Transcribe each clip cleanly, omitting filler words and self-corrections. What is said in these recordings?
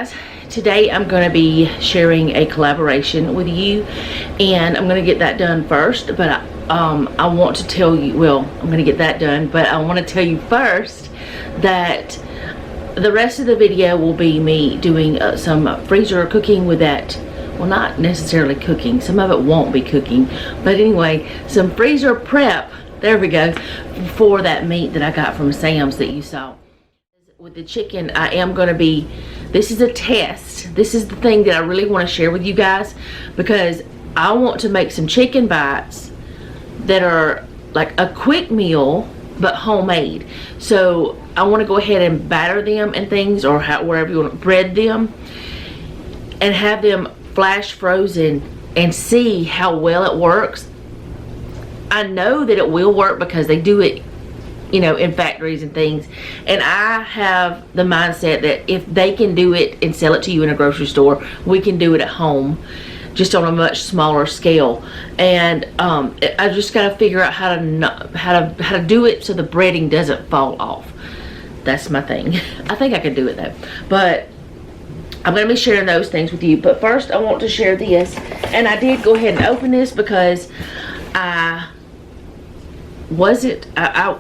guys, today I'm going to be sharing a collaboration with you, and I'm going to get that done first, but I want to tell you, well, I'm going to get that done, but I want to tell you first that the rest of the video will be me doing some freezer cooking with that. Well, not necessarily cooking, some of it won't be cooking, but anyway, some freezer prep, there we go, for that meat that I got from Sam's that you saw. With the chicken, I am going to be, this is a test. This is the thing that I really want to share with you guys, because I want to make some chicken bites that are like a quick meal but homemade. So I want to go ahead and batter them and things, or wherever you want to bread them, and have them flash frozen and see how well it works. I know that it will work because they do it, you know, in factories and things, and I have the mindset that if they can do it and sell it to you in a grocery store, we can do it at home, just on a much smaller scale. And I just got to figure out how to do it so the breading doesn't fall off. That's my thing. I think I can do it though, but I'm going to be sharing those things with you. But first I want to share this, and I did go ahead and open this because I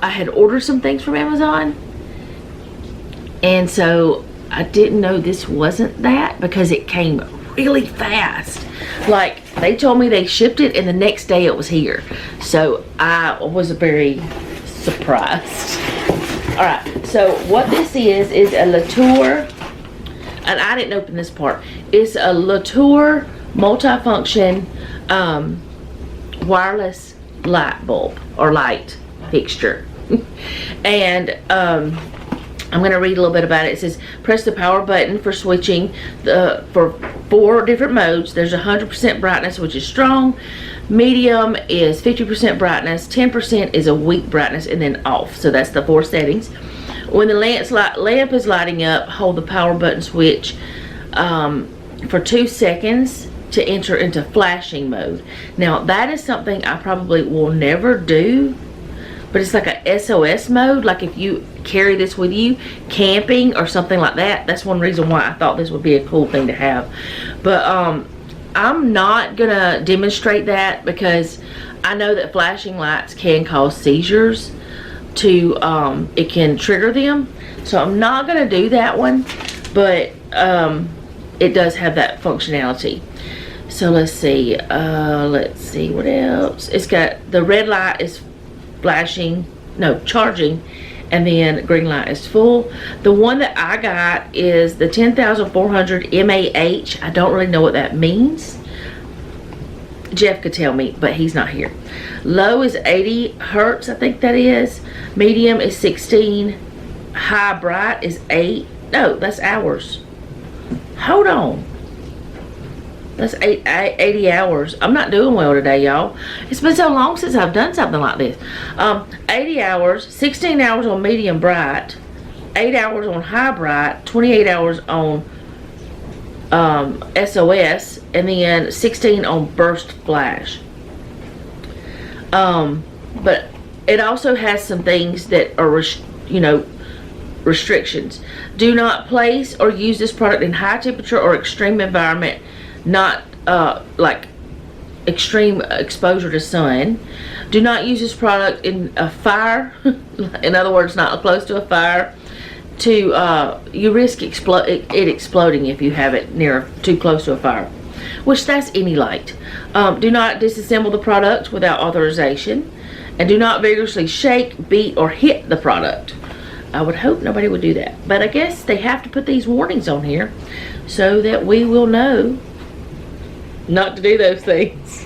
had ordered some things from Amazon, and so I didn't know this wasn't that, because it came really fast. Like, they told me they shipped it and the next day it was here, so I was very surprised. All right, so what this is a LETOUR, and I didn't open this part. It's a LETOUR multifunction wireless light bulb or light fixture. And I'm going to read a little bit about it. It says, press the power button for switching for 4 different modes. There's 100% brightness, which is strong. Medium is 50% brightness. 10% is a weak brightness, and then off. So that's the 4 settings. When the lamp is lighting up, hold the power button switch for 2 seconds to enter into flashing mode. Now that is something I probably will never do, but it's like a SOS mode. Like if you carry this with you camping or something like that, that's one reason why I thought this would be a cool thing to have. But I'm not gonna demonstrate that, because I know that flashing lights can cause seizures. It can trigger them, so I'm not gonna do that one, but it does have that functionality. So let's see what else. It's got the red light is charging, and then green light is full. The one that I got is the 10,400 mAh. I don't really know what that means. Jeff could tell me, but he's not here. Low is 80 hertz, I think that is. Medium is 16. High bright is 8. No, that's hours. Hold on. That's 80 hours. I'm not doing well today, y'all. It's been so long since I've done something like this. 80 hours, 16 hours on medium bright, 8 hours on high bright, 28 hours on SOS, and then 16 on burst flash. But it also has some things that are, restrictions. Do not place or use this product in high temperature or extreme environment, not like extreme exposure to sun. Do not use this product in a fire. In other words, not close to a fire. You risk it exploding if you have it too close to a fire, which that's any light. Do not disassemble the product without authorization, and do not vigorously shake, beat, or hit the product. I would hope nobody would do that, but I guess they have to put these warnings on here so that we will know not to do those things.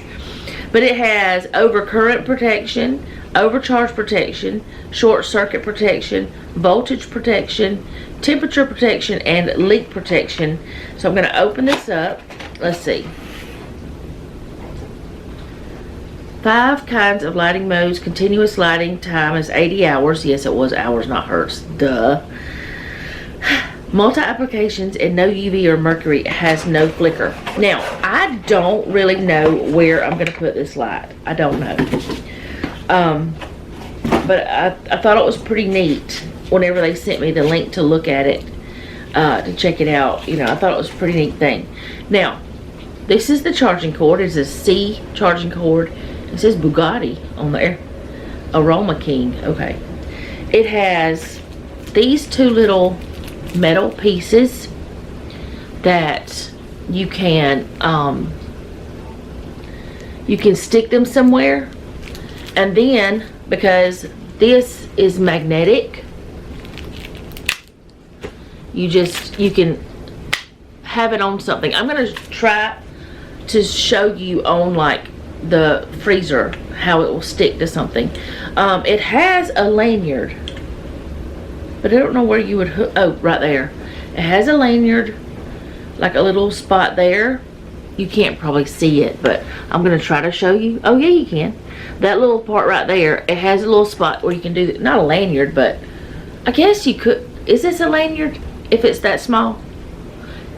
But it has overcurrent protection, overcharge protection, short circuit protection, voltage protection, temperature protection, and leak protection. So I'm going to open this up. Let's see. 5 kinds of lighting modes. Continuous lighting time is 80 hours. Yes, it was hours, not hertz. Duh. Multi-applications and no UV or mercury. Has no flicker. Now, I don't really know where I'm going to put this light. I don't know. But I thought it was pretty neat whenever they sent me the link to look at it. to check it out. You know, I thought it was a pretty neat thing. Now, this is the charging cord. It's a C charging cord. It says Bugatti on there. Aroma King. Okay. It has these two little metal pieces that you can stick them somewhere, and then because this is magnetic, you can have it on something. I'm gonna try to show you on like the freezer how it will stick to something. It has a lanyard, but I don't know where you would hook. Oh, right there. It has a lanyard, like a little spot there. You can't probably see it, but I'm gonna try to show you. Oh yeah, you can. That little part right there, it has a little spot where you can do, not a lanyard, but I guess you could. Is this a lanyard if it's that small?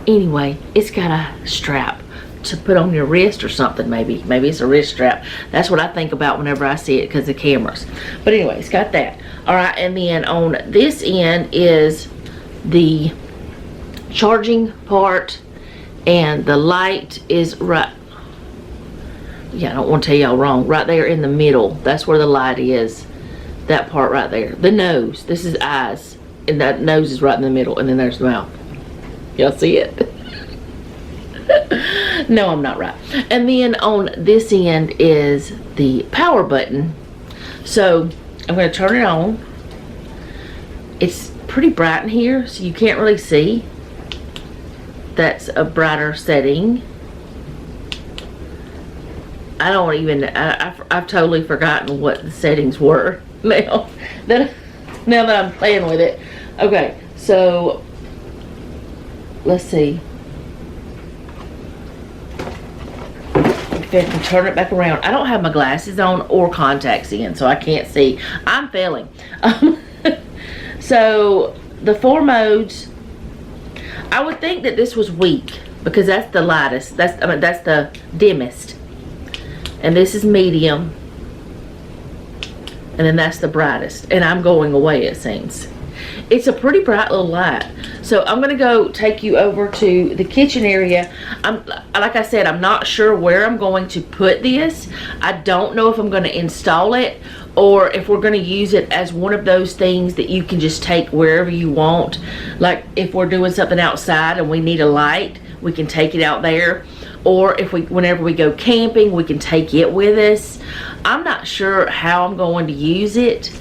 Anyway, it's got a strap to put on your wrist or something. Maybe it's a wrist strap. That's what I think about whenever I see it because of cameras. But anyway, it's got that. All right, and then on this end is the charging part, and the light is right. Yeah, I don't want to tell y'all wrong. Right there in the middle, that's where the light is. That part right there. The nose. This is eyes, and that nose is right in the middle, and then there's the mouth. Y'all see it? No, I'm not right. And then on this end is the power button. So I'm going to turn it on. It's pretty bright in here, so you can't really see. That's a brighter setting. I don't even, I've totally forgotten what the settings were now that I'm playing with it. Okay, so let's see if I can turn it back around. I don't have my glasses on or contacts in, so I can't see. I'm failing. So the 4 modes, I would think that this was weak because that's the lightest. That's the dimmest, and this is medium, and then that's the brightest. And I'm going away, it seems. It's a pretty bright little light. So I'm gonna go take you over to the kitchen area. Like I said, I'm not sure where I'm going to put this. I don't know if I'm gonna install it or if we're gonna use it as one of those things that you can just take wherever you want. Like if we're doing something outside and we need a light, we can take it out there. Or if whenever we go camping, we can take it with us. I'm not sure how I'm going to use it,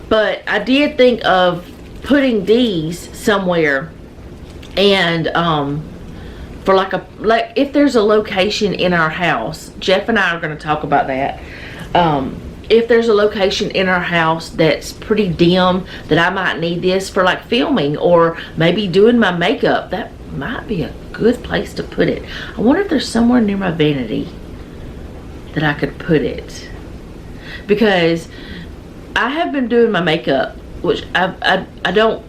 but I did think of putting these somewhere, and for like if there's a location in our house, Jeff and I are going to talk about that. If there's a location in our house that's pretty dim that I might need this for like filming or maybe doing my makeup, that might be a good place to put it. I wonder if there's somewhere near my vanity that I could put it, because I have been doing my makeup, which I don't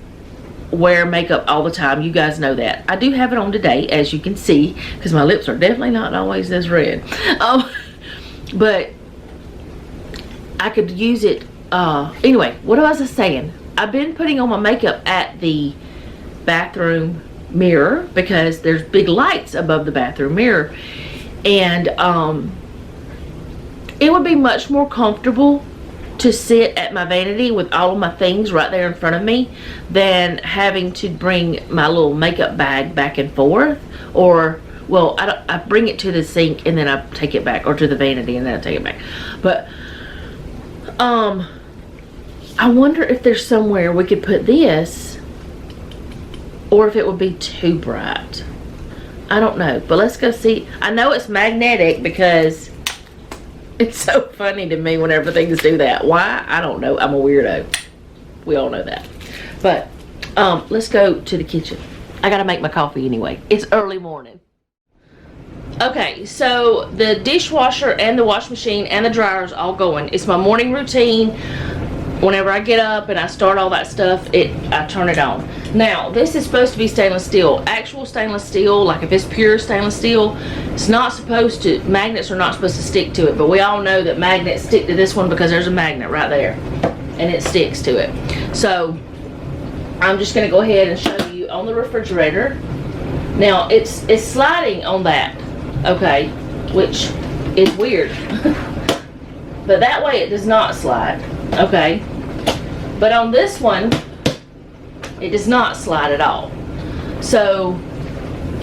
wear makeup all the time. You guys know that. I do have it on today, as you can see, because my lips are definitely not always this red. But I could use it. Anyway, what was I saying? I've been putting on my makeup at the bathroom mirror because there's big lights above the bathroom mirror, and it would be much more comfortable to sit at my vanity with all of my things right there in front of me than having to bring my little makeup bag back and forth. Or, well, I bring it to the sink and then I take it back, or to the vanity and then I take it back. But I wonder if there's somewhere we could put this, or if it would be too bright. I don't know, but let's go see. I know it's magnetic because it's so funny to me whenever things do that. Why? I don't know. I'm a weirdo. We all know that. But let's go to the kitchen. I gotta make my coffee anyway. It's early morning. Okay, so the dishwasher and the wash machine and the dryer is all going. It's my morning routine. Whenever I get up and I start all that stuff, I turn it on. Now, this is supposed to be stainless steel. Actual stainless steel, like if it's pure stainless steel, it's not supposed to, magnets are not supposed to stick to it. But we all know that magnets stick to this one because there's a magnet right there. And it sticks to it. So, I'm just going to go ahead and show you on the refrigerator. Now it's sliding on that, okay, which is weird. But that way it does not slide, okay. But on this one, it does not slide at all. So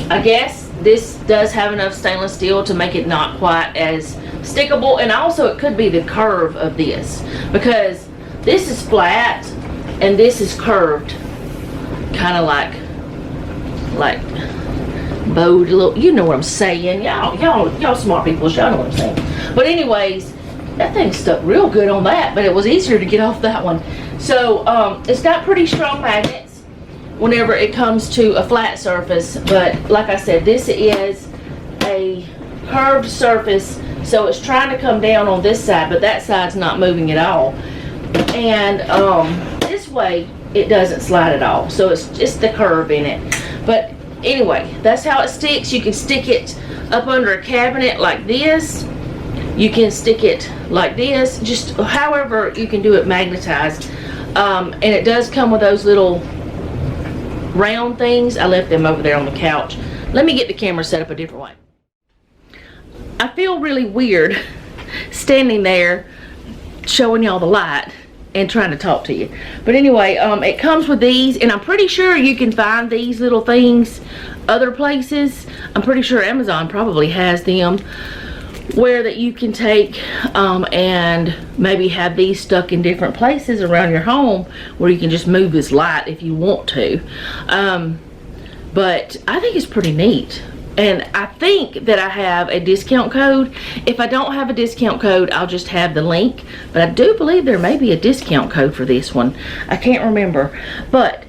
I guess this does have enough stainless steel to make it not quite as stickable, and also it could be the curve of this, because this is flat and this is curved, kind of like bowed a little. You know what I'm saying? Y'all smart people, y'all know what I'm saying. But anyways, that thing stuck real good on that, but it was easier to get off that one. So it's got pretty strong magnets whenever it comes to a flat surface, but like I said, this is a curved surface, so it's trying to come down on this side, but that side's not moving at all. And this way it doesn't slide at all, so it's just the curve in it. But anyway, that's how it sticks. You can stick it up under a cabinet like this. You can stick it like this, just however you can do it magnetized. And it does come with those little round things. I left them over there on the couch. Let me get the camera set up a different way. I feel really weird standing there showing y'all the light and trying to talk to you. But anyway, it comes with these, and I'm pretty sure you can find these little things other places. I'm pretty sure Amazon probably has them, where that you can take and maybe have these stuck in different places around your home, where you can just move this light if you want to. But I think it's pretty neat, and I think that I have a discount code. If I don't have a discount code, I'll just have the link, but I do believe there may be a discount code for this one. I can't remember, but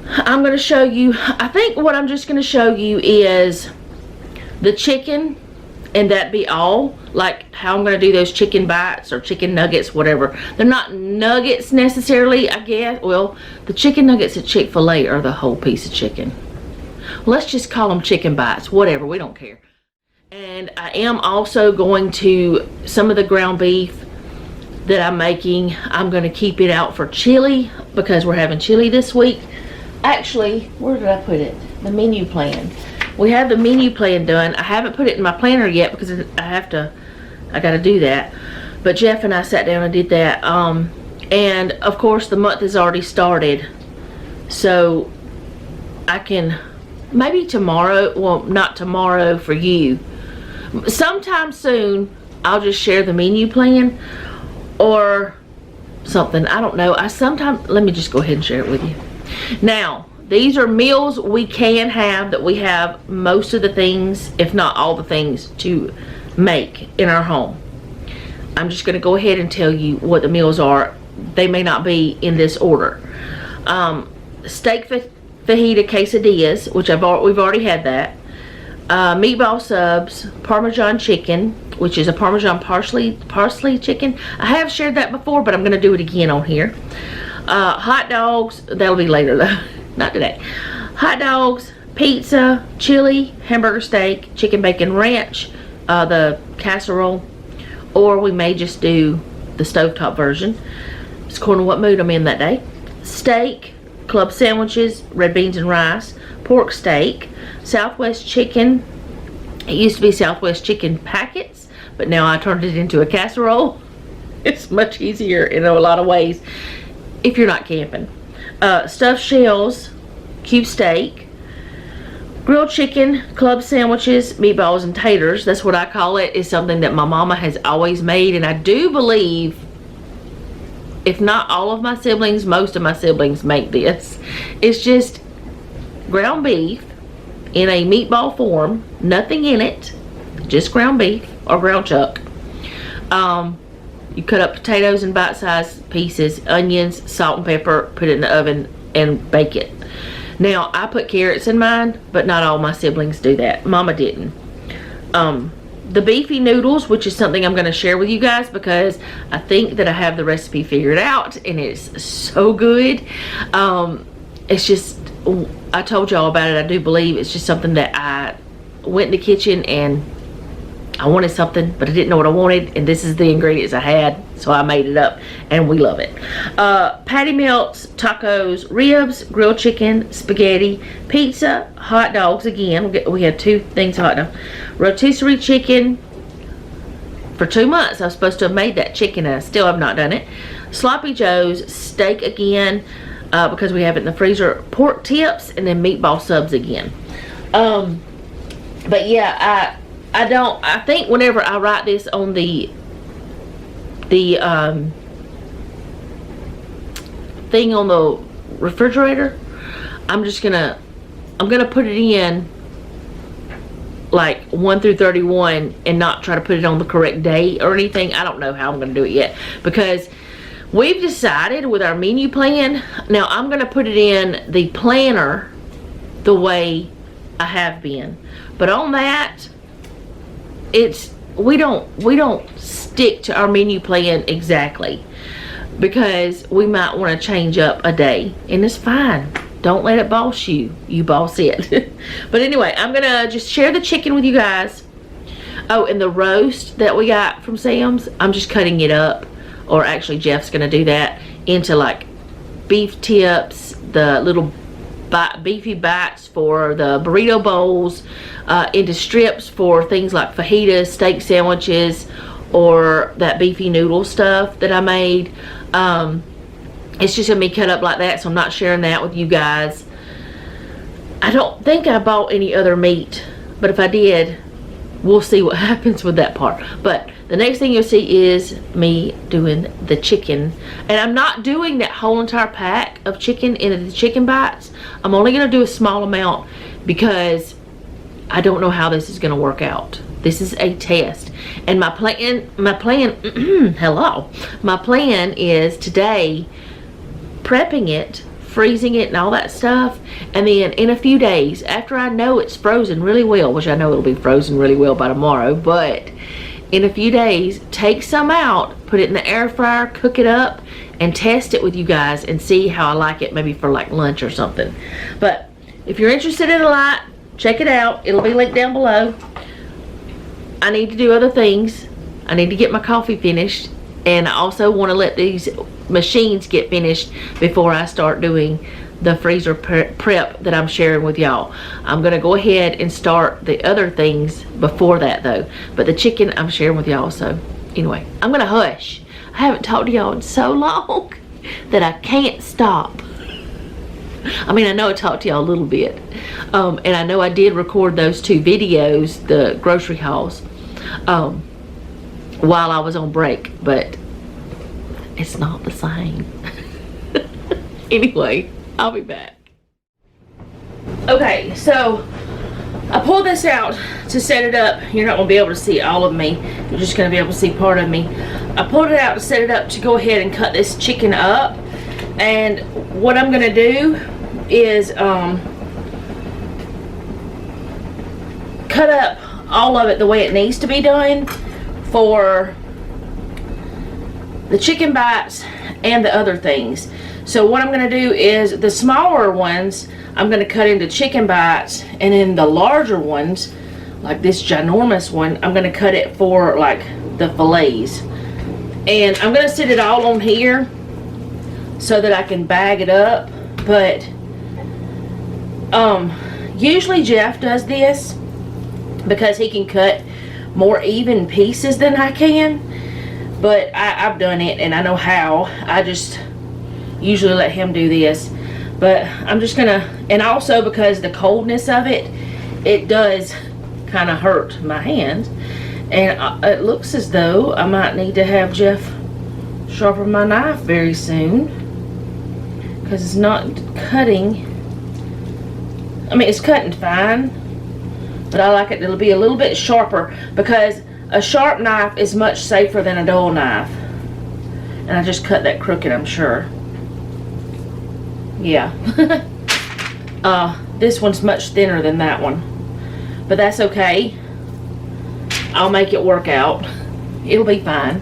I'm going to show you. I think what I'm just going to show you is the chicken, and that be all. Like how I'm going to do those chicken bites or chicken nuggets, whatever. They're not nuggets necessarily, I guess. Well, the chicken nuggets at Chick-fil-A are the whole piece of chicken. Let's just call them chicken bites, whatever, we don't care. And I am also going to, some of the ground beef that I'm making, I'm going to keep it out for chili, because we're having chili this week. Actually, where did I put it? The menu plan. We have the menu plan done. I haven't put it in my planner yet because I got to do that. But Jeff and I sat down and did that. And of course the month has already started. So I can, maybe tomorrow, well, not tomorrow for you. Sometime soon, I'll just share the menu plan or something. I don't know. Let me just go ahead and share it with you. Now, these are meals we can have, that we have most of the things, if not all the things, to make in our home. I'm just going to go ahead and tell you what the meals are. They may not be in this order. Steak fajita quesadillas, which we've already had that. Meatball subs, Parmesan chicken, which is a Parmesan parsley chicken. I have shared that before, but I'm going to do it again on here. Hot dogs, that'll be later though. Not today. Hot dogs, pizza, chili, hamburger steak, chicken bacon ranch, the casserole, or we may just do the stovetop version. It's according to what mood I'm in that day. Steak, club sandwiches, red beans and rice, pork steak, Southwest chicken. It used to be Southwest chicken packets, but now I turned it into a casserole. It's much easier in a lot of ways if you're not camping. Stuffed shells, cube steak, grilled chicken, club sandwiches, meatballs, and taters. That's what I call it. It's something that my mama has always made, and I do believe, if not all of my siblings, most of my siblings make this. It's just ground beef in a meatball form, nothing in it, just ground beef or ground chuck. You cut up potatoes in bite-sized pieces, onions, salt and pepper, put it in the oven and bake it. Now, I put carrots in mine, but not all my siblings do that. Mama didn't. The beefy noodles, which is something I'm going to share with you guys because I think that I have the recipe figured out, and it's so good. It's just, I told y'all about it, I do believe. It's just something that I went in the kitchen and I wanted something, but I didn't know what I wanted, and this is the ingredients I had. So I made it up, and we love it. Patty melts, tacos, ribs, grilled chicken, spaghetti, pizza, hot dogs. Again, we had 2 things of hot dog. Rotisserie chicken. For 2 months, I was supposed to have made that chicken, and I still have not done it. Sloppy Joe's, steak again, because we have it in the freezer. Pork tips, and then meatball subs again. But yeah, I think whenever I write this on the thing on the refrigerator, I'm gonna put it in like 1 through 31 and not try to put it on the correct day or anything. I don't know how I'm gonna do it yet, because we've decided with our menu plan, now I'm gonna put it in the planner the way I have been, but on that, we don't stick to our menu plan exactly, because we might want to change up a day, and it's fine. Don't let it boss you. You boss it. But anyway, I'm gonna just share the chicken with you guys. Oh, and the roast that we got from Sam's, I'm just cutting it up, or actually Jeff's gonna do that, into like beef tips, the little beefy bites for the burrito bowls, into strips for things like fajitas, steak sandwiches, or that beefy noodle stuff that I made. It's just gonna be cut up like that, so I'm not sharing that with you guys. I don't think I bought any other meat, but if I did, we'll see what happens with that part. But the next thing you'll see is me doing the chicken, and I'm not doing that whole entire pack of chicken into the chicken bites. I'm only gonna do a small amount, because I don't know how this is gonna work out. This is a test, and my plan hello, my plan is today prepping it, freezing it, and all that stuff, and then in a few days, after I know it's frozen really well, which I know it'll be frozen really well by tomorrow, but in a few days, take some out, put it in the air fryer, cook it up, and test it with you guys and see how I like it, maybe for like lunch or something. But if you're interested in a lot, check it out. It'll be linked down below. I need to do other things. I need to get my coffee finished, and I also want to let these machines get finished before I start doing the freezer prep that I'm sharing with y'all. I'm gonna go ahead and start the other things before that though, but the chicken I'm sharing with y'all. So anyway, I'm gonna hush. I haven't talked to y'all in so long that I can't stop. I mean, I know I talked to y'all a little bit, and I know I did record those 2 videos, the grocery hauls, while I was on break, but it's not the same. Anyway, I'll be back. Okay, so I pulled this out to set it up. You're not gonna be able to see all of me. You're just gonna be able to see part of me. I pulled it out to set it up to go ahead and cut this chicken up. And what I'm gonna do is cut up all of it the way it needs to be done for the chicken bites and the other things. So what I'm gonna do is the smaller ones I'm gonna cut into chicken bites, and then the larger ones, like this ginormous one, I'm gonna cut it for like the fillets. And I'm gonna sit it all on here so that I can bag it up. But usually Jeff does this because he can cut more even pieces than I can, but I've done it and I know how. I just usually let him do this, but I'm just gonna, and also because the coldness of it, it does kind of hurt my hands, and it looks as though I might need to have Jeff sharpen my knife very soon, because it's not cutting. I mean, it's cutting fine, but I like it to be a little bit sharper, because a sharp knife is much safer than a dull knife. And I just cut that crooked, I'm sure. Yeah. This one's much thinner than that one, but that's okay. I'll make it work out. It'll be fine.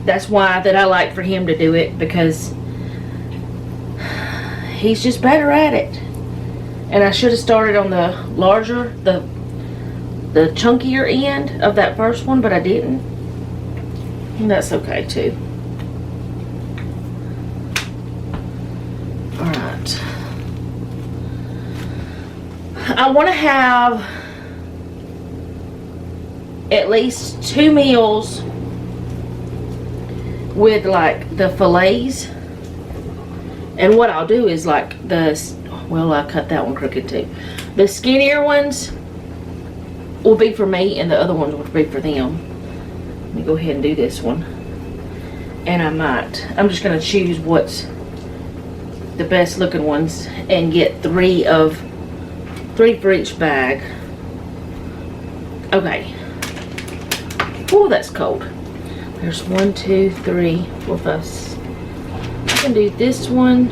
That's why that I like for him to do it, because he's just better at it. And I should have started on the larger, the chunkier end of that first one, but I didn't. And that's okay too. Alright. I want to have at least 2 meals with like the fillets. And what I'll do is like well, I cut that one crooked too. The skinnier ones will be for me and the other ones will be for them. Let me go ahead and do this one. And I'm just going to choose what's the best looking ones and get 3 for each bag. Okay. Oh, that's cold. There's 1, 2, 3, 4, 5, 6. I can do this one.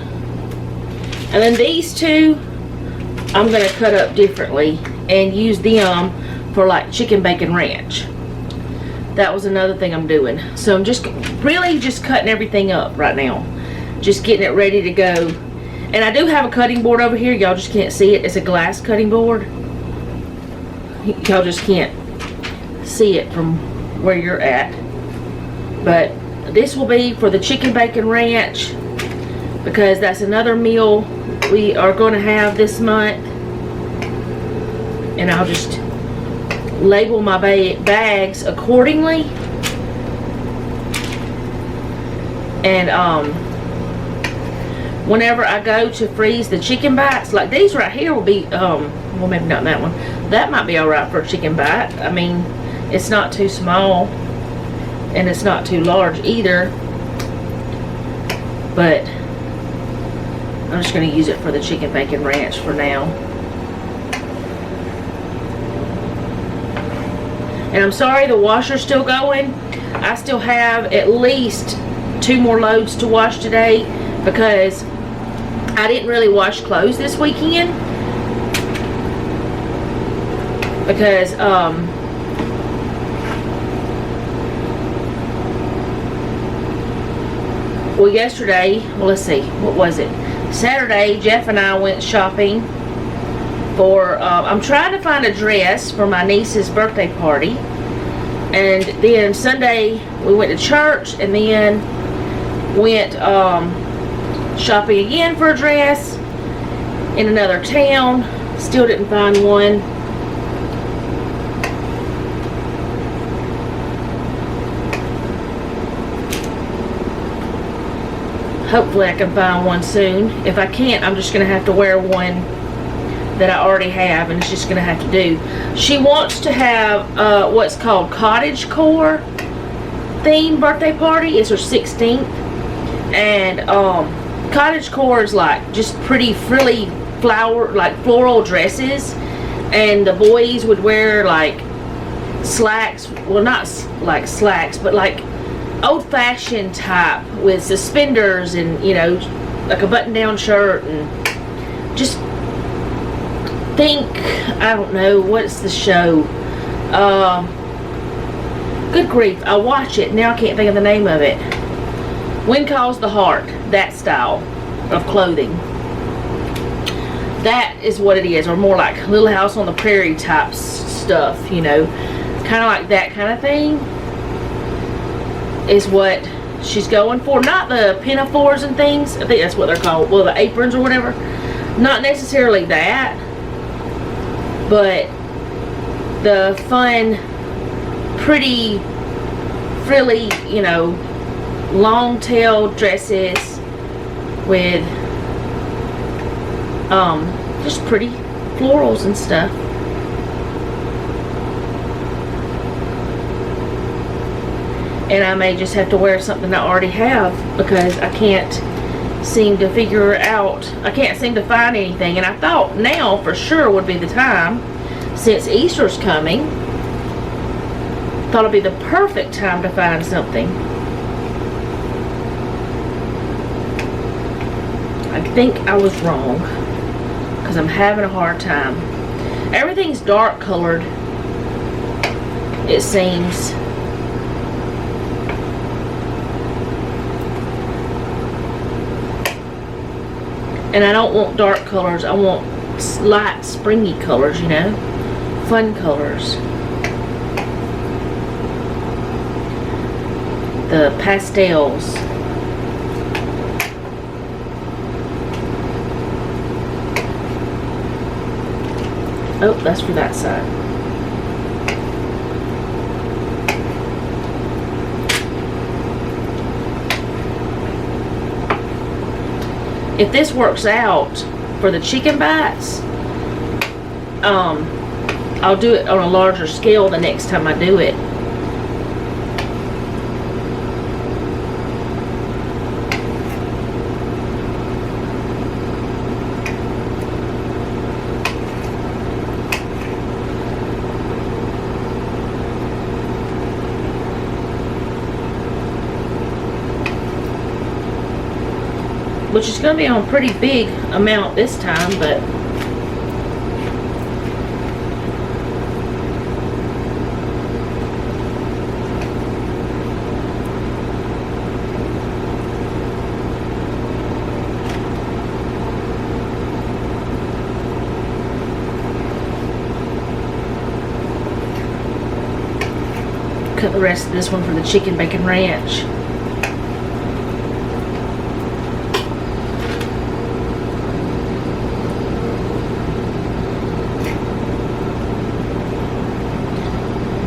And then these 2, I'm going to cut up differently and use them for like chicken bacon ranch. That was another thing I'm doing. So I'm just really just cutting everything up right now. Just getting it ready to go. And I do have a cutting board over here. Y'all just can't see it. It's a glass cutting board. Y'all just can't see it from where you're at. But this will be for the chicken bacon ranch, because that's another meal we are going to have this month. And I'll just label my bags accordingly. And whenever I go to freeze the chicken bites, like these right here will be well, maybe not that one. That might be alright for a chicken bite. I mean, it's not too small and it's not too large either, but I'm just going to use it for the chicken bacon ranch for now. And I'm sorry the washer's still going. I still have at least 2 more loads to wash today because I didn't really wash clothes this weekend. Because well, yesterday, well, let's see, what was it? Saturday, Jeff and I went shopping for, I'm trying to find a dress for my niece's birthday party. And then Sunday, we went to church and then went shopping again for a dress in another town. Still didn't find one. Hopefully I can find one soon. If I can't, I'm just going to have to wear one that I already have, and it's just going to have to do. She wants to have what's called cottage core themed birthday party. It's her 16th. And cottage core is like just pretty frilly floral dresses. And the boys would wear like slacks. Well, not like slacks, but like old-fashioned type with suspenders and, you know, like a button-down shirt, and just think, I don't know, what's the show? Good grief, I watch it, now I can't think of the name of it. When Calls the Heart, that style of clothing. That is what it is, or more like Little House on the Prairie type stuff, you know, kind of like that kind of thing is what she's going for. Not the pinafores and things. I think that's what they're called. Well, the aprons or whatever. Not necessarily that, but the fun, pretty, frilly, you know, long-tailed dresses with just pretty florals and stuff. And I may just have to wear something I already have because I can't seem to figure out. I can't seem to find anything. And I thought now for sure would be the time, since Easter's coming. Thought it'd be the perfect time to find something. I think I was wrong because I'm having a hard time. Everything's dark colored, it seems. And I don't want dark colors. I want light, springy colors, you know. fun colors. The pastels. Oh, that's for that side. If this works out for the chicken bites, I'll do it on a larger scale the next time I do it. Which is going to be on a pretty big amount this time, but cut the rest of this one for the chicken bacon ranch.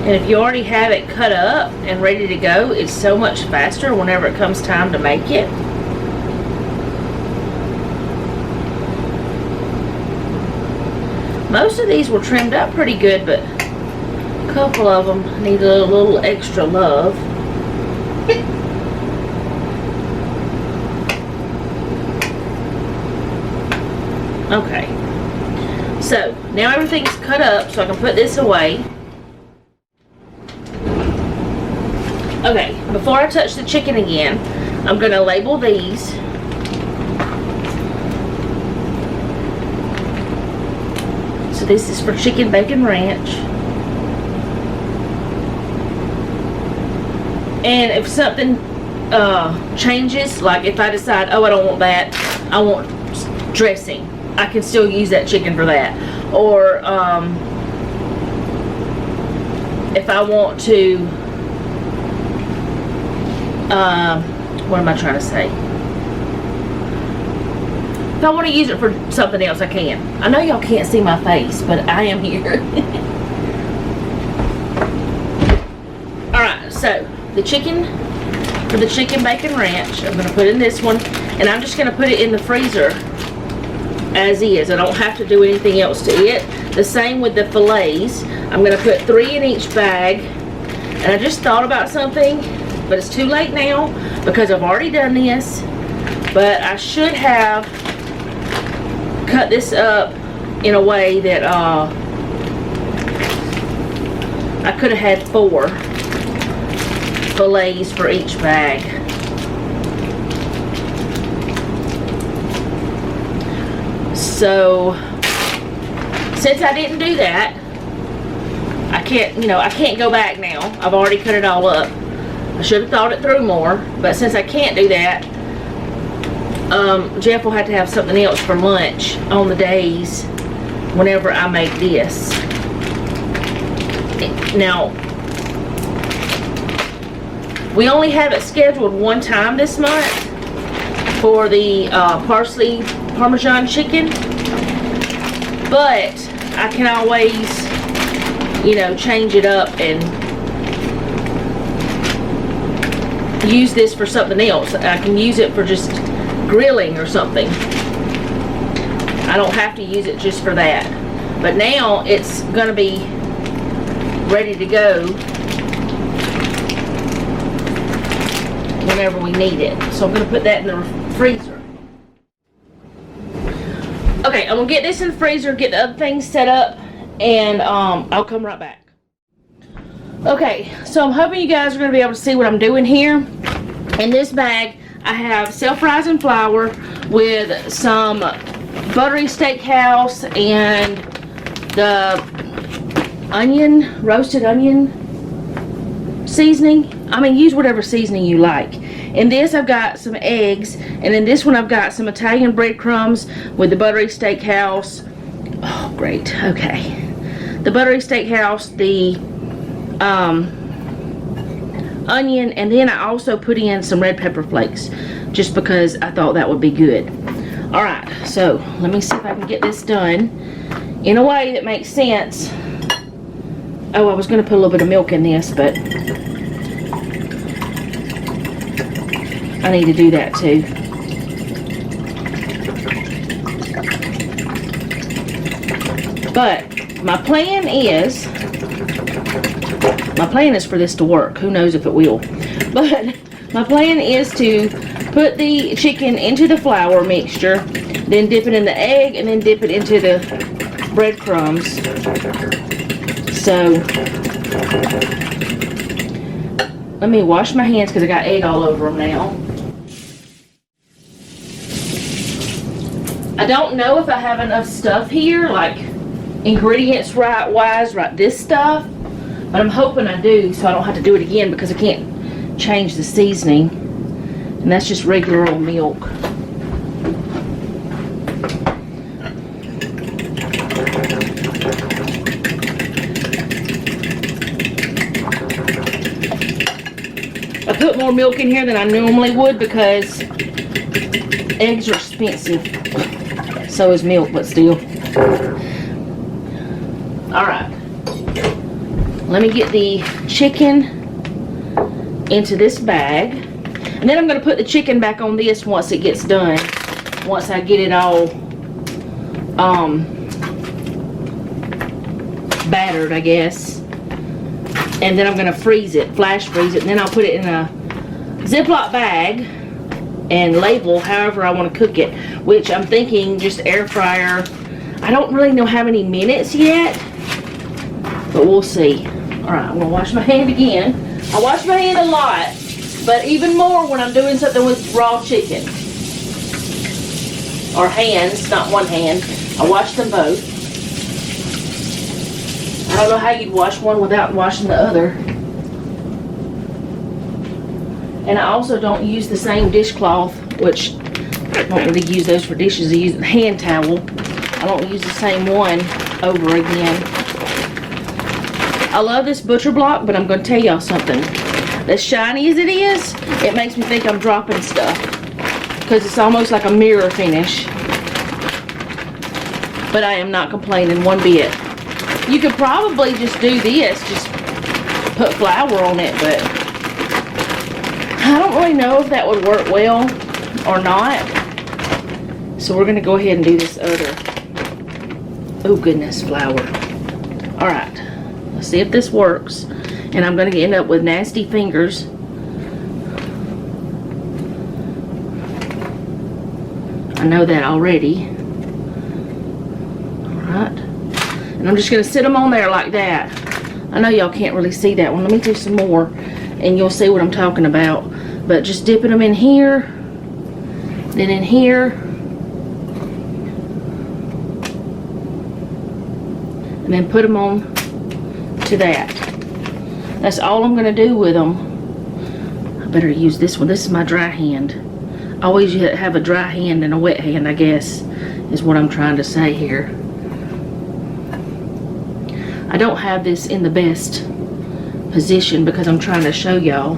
And if you already have it cut up and ready to go, it's so much faster whenever it comes time to make it. Most of these were trimmed up pretty good, but a couple of them need a little extra love. Okay, so now everything's cut up, so I can put this away. Okay, before I touch the chicken again, I'm going to label these. So this is for chicken bacon ranch. And if something changes, like if I decide, oh, I don't want that, I want dressing, I can still use that chicken for that. Or if I want to, what am I trying to say? If I want to use it for something else, I can. I know y'all can't see my face, but I am here. Alright, so the chicken, for the chicken bacon ranch, I'm going to put in this one, and I'm just going to put it in the freezer as is. I don't have to do anything else to it. The same with the fillets. I'm going to put 3 in each bag, and I just thought about something, but it's too late now because I've already done this. But I should have cut this up in a way that I could have had 4 fillets for each bag. So since I didn't do that, I can't go back now. I've already cut it all up. I should have thought it through more, but since I can't do that, Jeff will have to have something else for lunch on the days whenever I make this. Now, we only have it scheduled one time this month for the parsley Parmesan chicken, but I can always, change it up and use this for something else. I can use it for just grilling or something. I don't have to use it just for that. But now it's going to be ready to go whenever we need it. So I'm going to put that in the freezer. Okay, I'm going to get this in the freezer, get the other things set up, and I'll come right back. Okay, so I'm hoping you guys are going to be able to see what I'm doing here. In this bag, I have self-rising flour with some buttery steakhouse and the roasted onion seasoning. I mean, use whatever seasoning you like. In this, I've got some eggs, and in this one, I've got some Italian breadcrumbs with the buttery steakhouse. Oh, great. Okay. the buttery steakhouse, the onion, and then I also put in some red pepper flakes just because I thought that would be good. Alright, so let me see if I can get this done in a way that makes sense. Oh, I was going to put a little bit of milk in this, but I need to do that too. But my plan is for this to work. Who knows if it will. But my plan is to put the chicken into the flour mixture, then dip it in the egg, and then dip it into the breadcrumbs. So let me wash my hands because I got egg all over them now. I don't know if I have enough stuff here, like ingredients wise, this stuff, but I'm hoping I do, so I don't have to do it again because I can't change the seasoning, and that's just regular old milk. I put more milk in here than I normally would because eggs are expensive. So is milk, but still. Alright. Let me get the chicken into this bag. And then I'm going to put the chicken back on this once it gets done. Once I get it all battered, I guess. And then I'm going to freeze it, flash freeze it. And then I'll put it in a Ziploc bag and label however I want to cook it, which I'm thinking just air fryer. I don't really know how many minutes yet, but we'll see. Alright, I'm going to wash my hand again. I wash my hand a lot, but even more when I'm doing something with raw chicken. Or hands, not one hand. I wash them both. I don't know how you'd wash one without washing the other. And I also don't use the same dishcloth, which I don't really use those for dishes. I use the hand towel. I don't use the same one over again. I love this butcher block, but I'm going to tell y'all something. As shiny as it is, it makes me think I'm dropping stuff. Because it's almost like a mirror finish. But I am not complaining one bit. You could probably just do this, just put flour on it, but I don't really know if that would work well or not. So we're going to go ahead and do this other. Oh goodness, flour. Alright, let's see if this works. And I'm going to end up with nasty fingers. I know that already. Alright. And I'm just going to sit them on there like that. I know y'all can't really see that one. Let me do some more and you'll see what I'm talking about. But just dipping them in here, then in here, and then put them on to that. That's all I'm going to do with them. I better use this one. This is my dry hand. I always have a dry hand and a wet hand, I guess, is what I'm trying to say here. I don't have this in the best position because I'm trying to show y'all.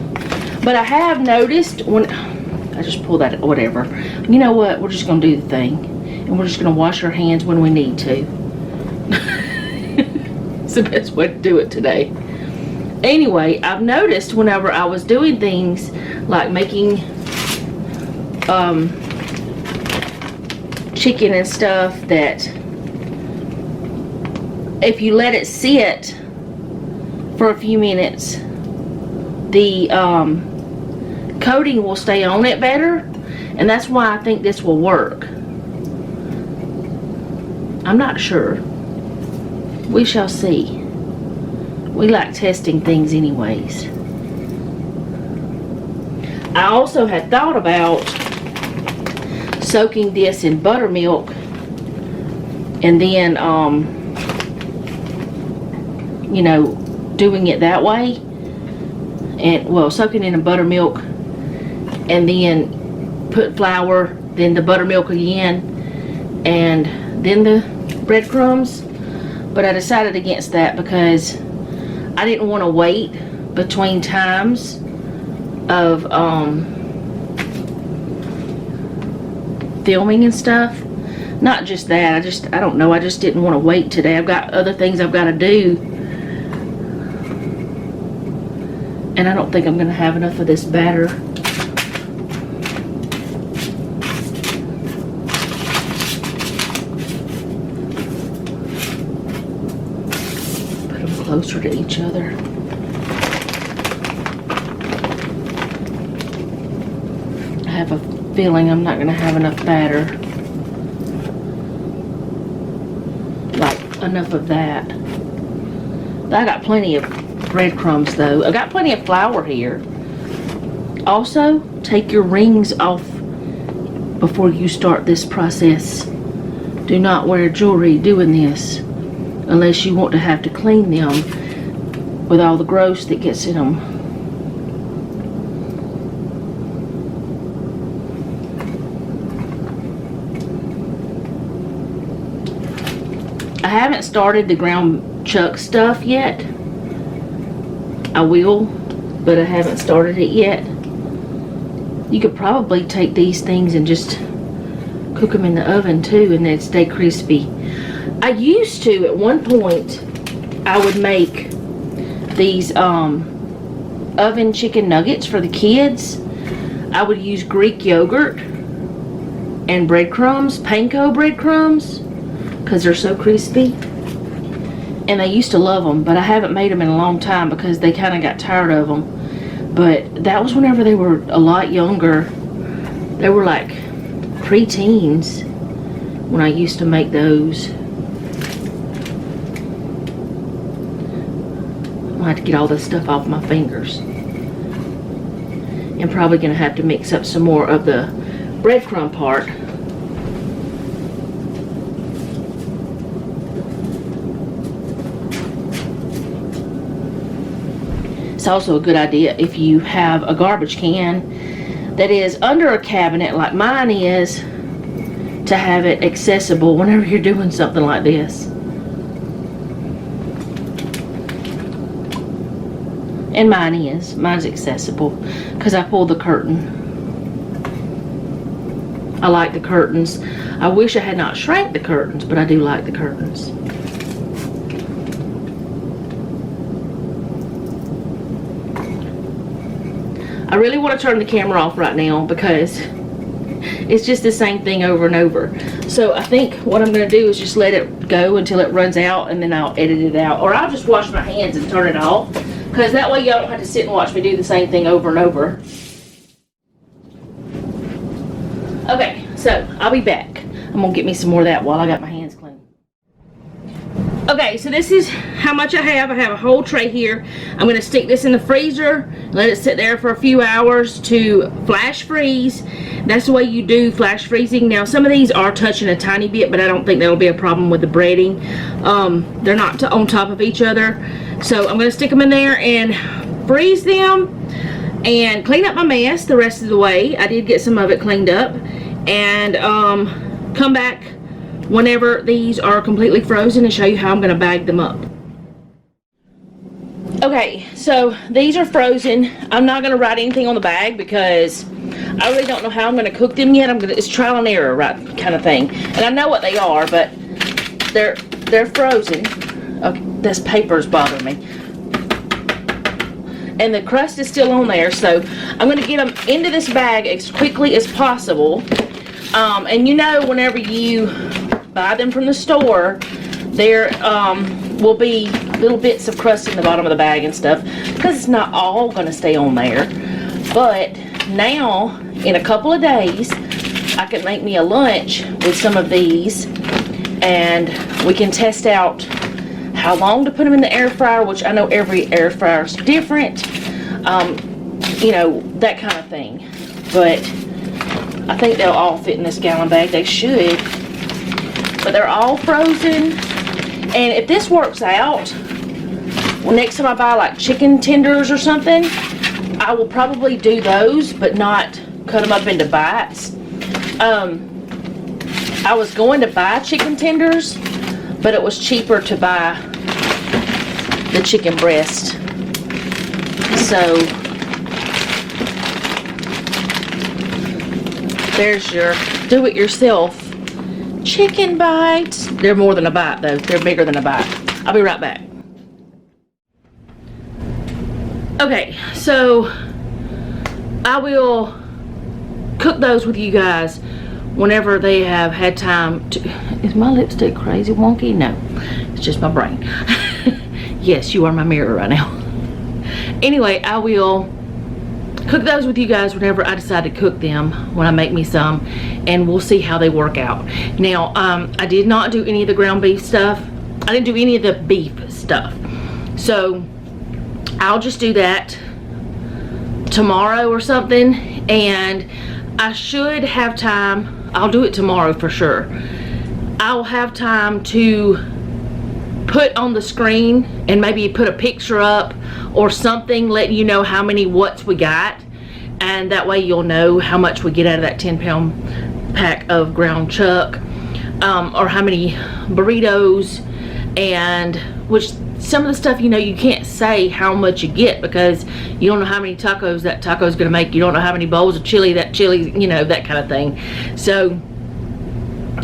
But I have noticed when I just pull that, whatever. You know what? We're just going to do the thing. And we're just going to wash our hands when we need to. It's the best way to do it today. Anyway, I've noticed whenever I was doing things like making chicken and stuff, that if you let it sit for a few minutes, the coating will stay on it better, and that's why I think this will work. I'm not sure. We shall see. We like testing things anyways. I also had thought about soaking this in buttermilk and then you know, doing it that way, and well, soaking in a buttermilk and then put flour, then the buttermilk again, and then the breadcrumbs. But I decided against that because I didn't want to wait between times of filming and stuff. Not just that, I don't know, I just didn't want to wait today. I've got other things I've got to do. And I don't think I'm going to have enough of this batter. Put them closer to each other. I have a feeling I'm not going to have enough batter. Like, enough of that. I got plenty of breadcrumbs though. I got plenty of flour here. Also, take your rings off before you start this process. Do not wear jewelry doing this unless you want to have to clean them with all the gross that gets in them. I haven't started the ground chuck stuff yet. I will, but I haven't started it yet. You could probably take these things and just cook them in the oven too, and they'd stay crispy. I used to, at one point, I would make these oven chicken nuggets for the kids. I would use Greek yogurt and breadcrumbs, panko breadcrumbs, because they're so crispy. And I used to love them, but I haven't made them in a long time because they kind of got tired of them. But that was whenever they were a lot younger. They were like pre-teens when I used to make those. I have to get all this stuff off my fingers. I'm probably going to have to mix up some more of the breadcrumb part. It's also a good idea if you have a garbage can that is under a cabinet like mine is, to have it accessible whenever you're doing something like this. And mine's accessible because I pulled the curtain. I like the curtains. I wish I had not shrank the curtains, but I do like the curtains. I really want to turn the camera off right now because it's just the same thing over and over. So I think what I'm going to do is just let it go until it runs out, and then I'll edit it out. Or I'll just wash my hands and turn it off, because that way y'all don't have to sit and watch me do the same thing over and over. Okay, so I'll be back. I'm going to get me some more of that while I got my hands clean. Okay, so this is how much I have. I have a whole tray here. I'm going to stick this in the freezer, let it sit there for a few hours to flash freeze. That's the way you do flash freezing. Now, some of these are touching a tiny bit, but I don't think that'll be a problem with the breading. They're not on top of each other. So I'm going to stick them in there and freeze them and clean up my mess the rest of the way. I did get some of it cleaned up. And come back whenever these are completely frozen and show you how I'm going to bag them up. Okay, so these are frozen. I'm not going to write anything on the bag because I really don't know how I'm going to cook them yet. It's trial and error, right, kind of thing. And I know what they are, but they're frozen. Okay, this paper's bothering me. And the crust is still on there, so I'm going to get them into this bag as quickly as possible. And you know, whenever you buy them from the store, there will be little bits of crust in the bottom of the bag and stuff, because it's not all going to stay on there. But now, in a couple of days, I can make me a lunch with some of these, and we can test out how long to put them in the air fryer, which I know every air fryer is different, you know, that kind of thing. But I think they'll all fit in this gallon bag. They should. But they're all frozen. And if this works out, well, next time I buy like chicken tenders or something, I will probably do those, but not cut them up into bites. I was going to buy chicken tenders, but it was cheaper to buy the chicken breast. So there's your do-it-yourself chicken bites. They're more than a bite though. They're bigger than a bite. I'll be right back. Okay, so I will cook those with you guys whenever they have had time to. Is my lipstick crazy wonky? No, it's just my brain. Yes, you are my mirror right now. Anyway, I will cook those with you guys whenever I decide to cook them, when I make me some, and we'll see how they work out. Now, I did not do any of the ground beef stuff. I didn't do any of the beef stuff. So I'll just do that tomorrow or something, and I should have time. I'll do it tomorrow for sure. I'll have time to put on the screen and maybe put a picture up or something letting you know how many what's we got, and that way you'll know how much we get out of that 10-pound pack of ground chuck, or how many burritos, and which some of the stuff, you know, you can't say how much you get because you don't know how many tacos that taco's gonna make. You don't know how many bowls of chili that chili, you know, that kind of thing. So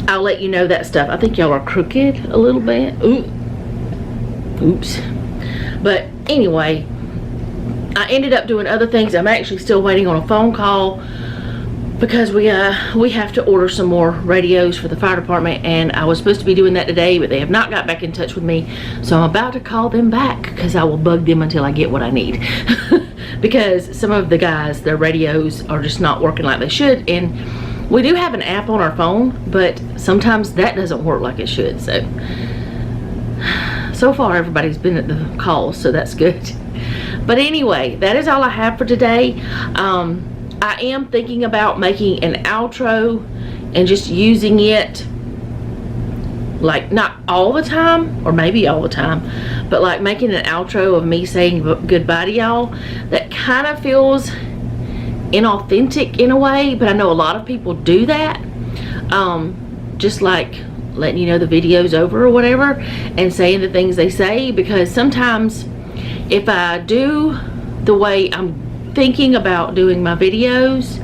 I'll let you know that stuff. I think y'all are crooked a little bit. Oops. But anyway, I ended up doing other things. I'm actually still waiting on a phone call because we have to order some more radios for the fire department, and I was supposed to be doing that today, but they have not got back in touch with me. So I'm about to call them back because I will bug them until I get what I need. Because some of the guys, their radios are just not working like they should, and we do have an app on our phone, but sometimes that doesn't work like it should. So far everybody's been at the calls, so that's good. But anyway, that is all I have for today. I am thinking about making an outro and just using it, like not all the time, or maybe all the time, but like making an outro of me saying goodbye to y'all. That kind of feels inauthentic in a way, but I know a lot of people do that. Just like letting you know the video's over or whatever, and saying the things they say, because sometimes if I do the way I'm thinking about doing my videos,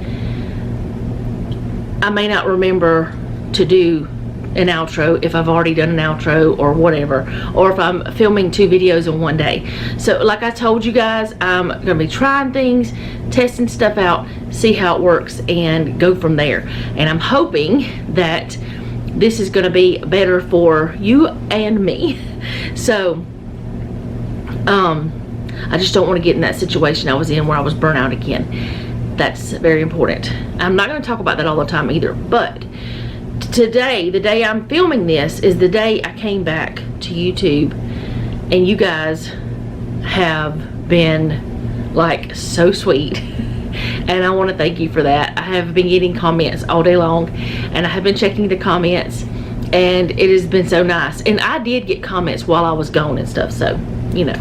I may not remember to do an outro if I've already done an outro or whatever, or if I'm filming 2 videos in one day. So like I told you guys, I'm gonna be trying things, testing stuff out, see how it works, and go from there. And I'm hoping that this is gonna be better for you and me. So I just don't want to get in that situation I was in where I was burnt out again. That's very important. I'm not going to talk about that all the time either, but today, the day I'm filming this, is the day I came back to YouTube, and you guys have been like so sweet. And I want to thank you for that. I have been getting comments all day long, and I have been checking the comments, and it has been so nice. And I did get comments while I was gone and stuff, so you know,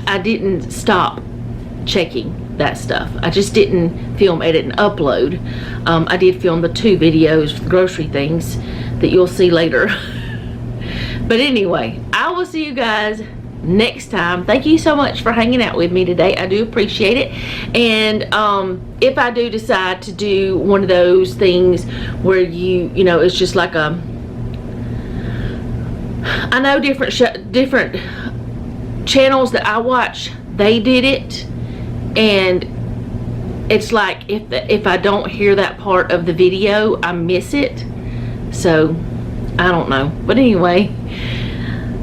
I didn't stop checking that stuff. I just didn't film, edit, and upload. I did film the 2 videos, grocery things, that you'll see later. But anyway, I will see you guys next time. Thank you so much for hanging out with me today. I do appreciate it. And if I do decide to do one of those things where you know, it's just like a, I know different channels that I watch, they did it, and it's like if I don't hear that part of the video, I miss it. So I don't know, but anyway,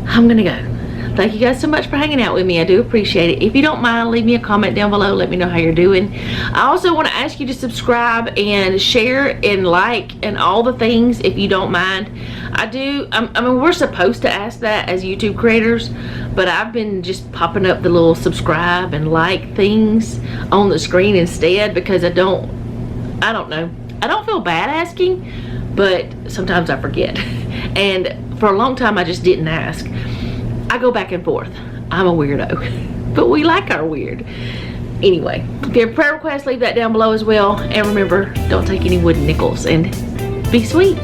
I'm gonna go. Thank you guys so much for hanging out with me. I do appreciate it. If you don't mind, leave me a comment down below. Let me know how you're doing. I also want to ask you to subscribe and share and like and all the things if you don't mind. I mean, we're supposed to ask that as YouTube creators, but I've been just popping up the little subscribe and like things on the screen instead, because I don't know. I don't feel bad asking, but sometimes I forget. And for a long time, I just didn't ask. I go back and forth. I'm a weirdo, but we like our weird. Anyway, if you have a prayer request, leave that down below as well. And remember, don't take any wooden nickels, and be sweet.